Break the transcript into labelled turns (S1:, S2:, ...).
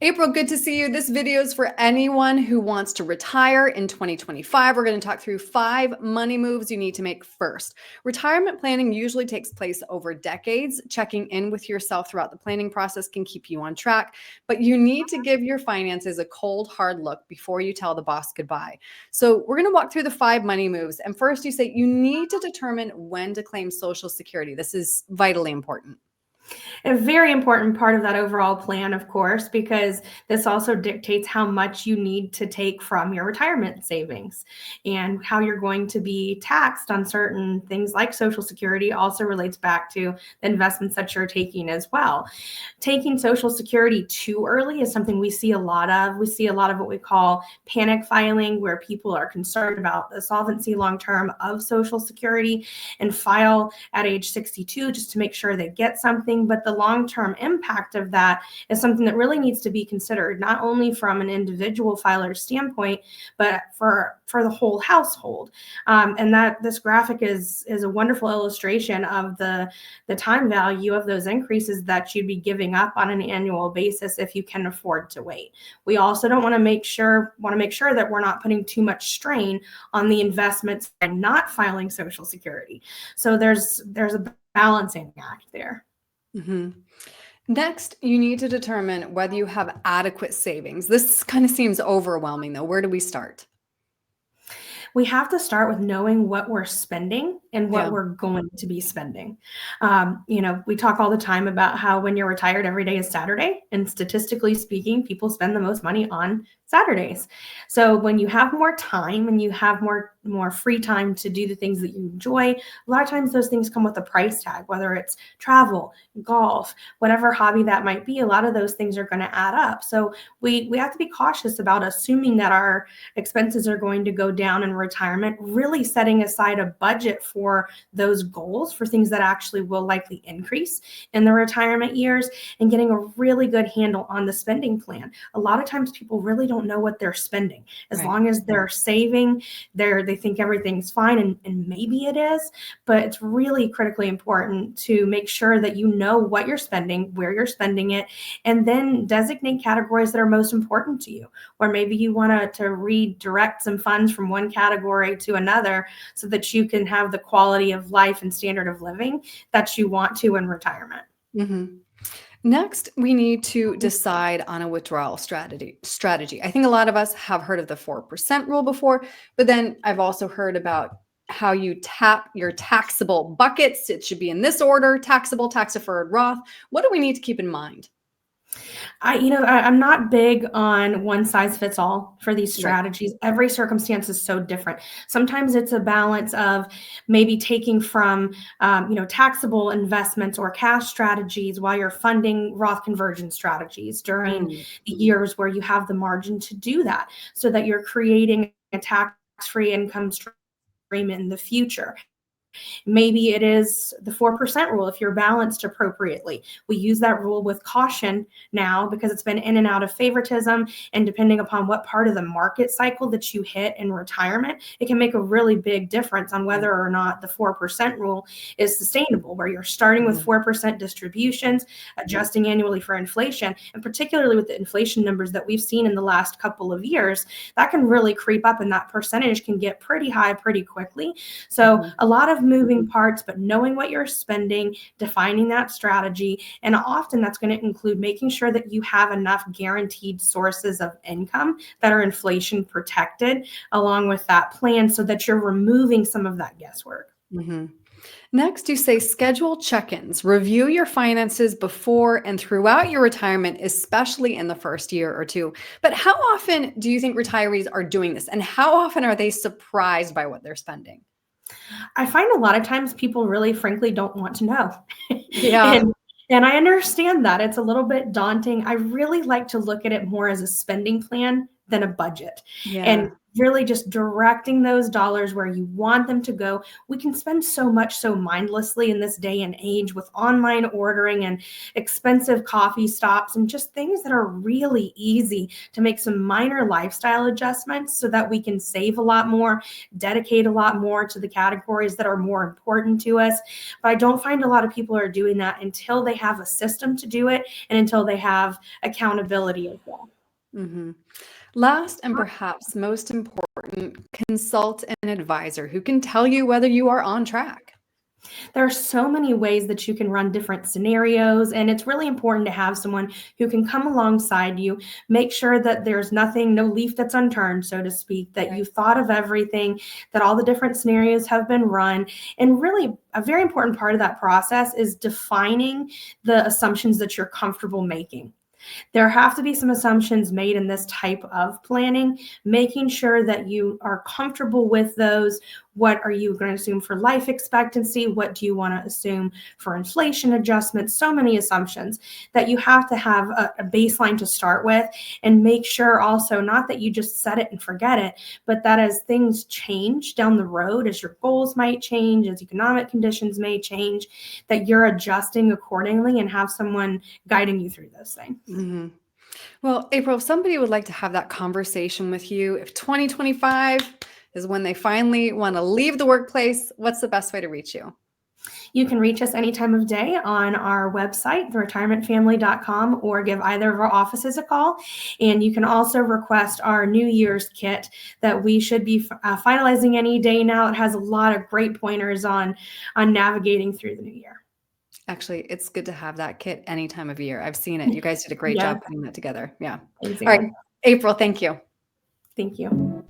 S1: April, good to see you. This video is for anyone who wants to retire in 2025. We're going to talk through 5 money moves you need to make first. Retirement planning usually takes place over decades. Checking in with yourself throughout the planning process can keep you on track, but you need to give your finances a cold, hard look before you tell the boss goodbye. So we're going to walk through the 5 money moves. And first, you say you need to determine when to claim Social Security. This is vitally important.
S2: A very important part of that overall plan, of course, because this also dictates how much you need to take from your retirement savings, and how you're going to be taxed on certain things like Social Security also relates back to the investments that you're taking as well. Taking Social Security too early is something we see a lot of. We see a lot of what we call panic filing, where people are concerned about the solvency long term of Social Security and file at age 62 just to make sure they get something. But the long-term impact of that is something that really needs to be considered, not only from an individual filer's standpoint, but for the whole household. And that this graphic is a wonderful illustration of the time value of those increases that you'd be giving up on an annual basis if you can afford to wait. We also don't want to make sure that we're not putting too much strain on the investments and not filing Social Security. So there's a balancing act there.
S1: Mm-hmm. Next, you need to determine whether you have adequate savings. This kind of seems overwhelming, though. Where do we start?
S2: We have to start with knowing what we're spending and what
S1: Yeah.
S2: we're going to be spending. We talk all the time about how when you're retired, every day is Saturday. And statistically speaking, people spend the most money on Saturdays. So when you have more time and you have more free time to do the things that you enjoy, a lot of times those things come with a price tag, whether it's travel, golf, whatever hobby that might be. A lot of those things are going to add up. So we have to be cautious about assuming that our expenses are going to go down in retirement, really setting aside a budget for those goals, for things that actually will likely increase in the retirement years, and getting a really good handle on the spending plan. A lot of times people really don't know what they're spending. As
S1: Right.
S2: long as they're saving, they think everything's fine, and maybe it is, but it's really critically important to make sure that you know what you're spending, where you're spending it, and then designate categories that are most important to you. Or maybe you want to redirect some funds from one category to another so that you can have the quality of life and standard of living that you want to in retirement.
S1: Mm-hmm. Next, we need to decide on a withdrawal strategy. I think a lot of us have heard of the 4% rule before, but then I've also heard about how you tap your taxable buckets. It should be in this order: taxable, tax deferred, Roth. What do we need to keep in mind?
S2: I'm not big on one size fits all for these
S1: Right.
S2: strategies. Every circumstance is so different. Sometimes it's a balance of maybe taking from, taxable investments or cash strategies while you're funding Roth conversion strategies during
S1: Mm.
S2: the years where you have the margin to do that, so that you're creating a tax-free income stream in the future. Maybe it is the 4% rule if you're balanced appropriately. We use that rule with caution now because it's been in and out of favoritism. And depending upon what part of the market cycle that you hit in retirement, it can make a really big difference on whether or not the 4% rule is sustainable, where you're starting with 4% distributions, adjusting annually for inflation, and particularly with the inflation numbers that we've seen in the last couple of years, that can really creep up and that percentage can get pretty high pretty quickly. So a lot of moving parts, but knowing what you're spending, defining that strategy, and often that's going to include making sure that you have enough guaranteed sources of income that are inflation protected along with that plan, so that you're removing some of that guesswork.
S1: Mm-hmm. Next, you say schedule check-ins. Review your finances before and throughout your retirement, especially in the first year or two. But how often do you think retirees are doing this? And how often are they surprised by what they're spending?
S2: I find a lot of times people really frankly don't want to know.
S1: Yeah.
S2: And I understand that it's a little bit daunting. I really like to look at it more as a spending plan than a budget.
S1: Yeah.
S2: And really just directing those dollars where you want them to go. We can spend so much so mindlessly in this day and age with online ordering and expensive coffee stops and just things that are really easy to make some minor lifestyle adjustments so that we can save a lot more, dedicate a lot more to the categories that are more important to us. But I don't find a lot of people are doing that until they have a system to do it and until they have accountability as well.
S1: hmm Last and perhaps most important, consult an advisor who can tell you whether you are on track.
S2: There are so many ways that you can run different scenarios, and it's really important to have someone who can come alongside you, make sure that there's nothing, no leaf that's unturned, so to speak, that
S1: Right.
S2: you've thought of everything, that all the different scenarios have been run. And really, a very important part of that process is defining the assumptions that you're comfortable making. There have to be some assumptions made in this type of planning, making sure that you are comfortable with those. What are you going to assume for life expectancy? What do you want to assume for inflation adjustments? So many assumptions that you have to have a baseline to start with, and make sure also not that you just set it and forget it, but that as things change down the road, as your goals might change, as economic conditions may change, that you're adjusting accordingly and have someone guiding you through those things.
S1: hmm Well, April, if somebody would like to have that conversation with you, if 2025 is when they finally want to leave the workplace, what's the best way to reach you?
S2: You can reach us any time of day on our website, theretirementfamily.com, or give either of our offices a call. And you can also request our New Year's kit that we should be finalizing any day now. It has a lot of great pointers on navigating through the new year.
S1: Actually, it's good to have that kit any time of year. I've seen it. You guys did a great
S2: Yeah,
S1: job putting that together. Yeah.
S2: thanks,
S1: All right.
S2: Ann.
S1: April, thank you.
S2: Thank you.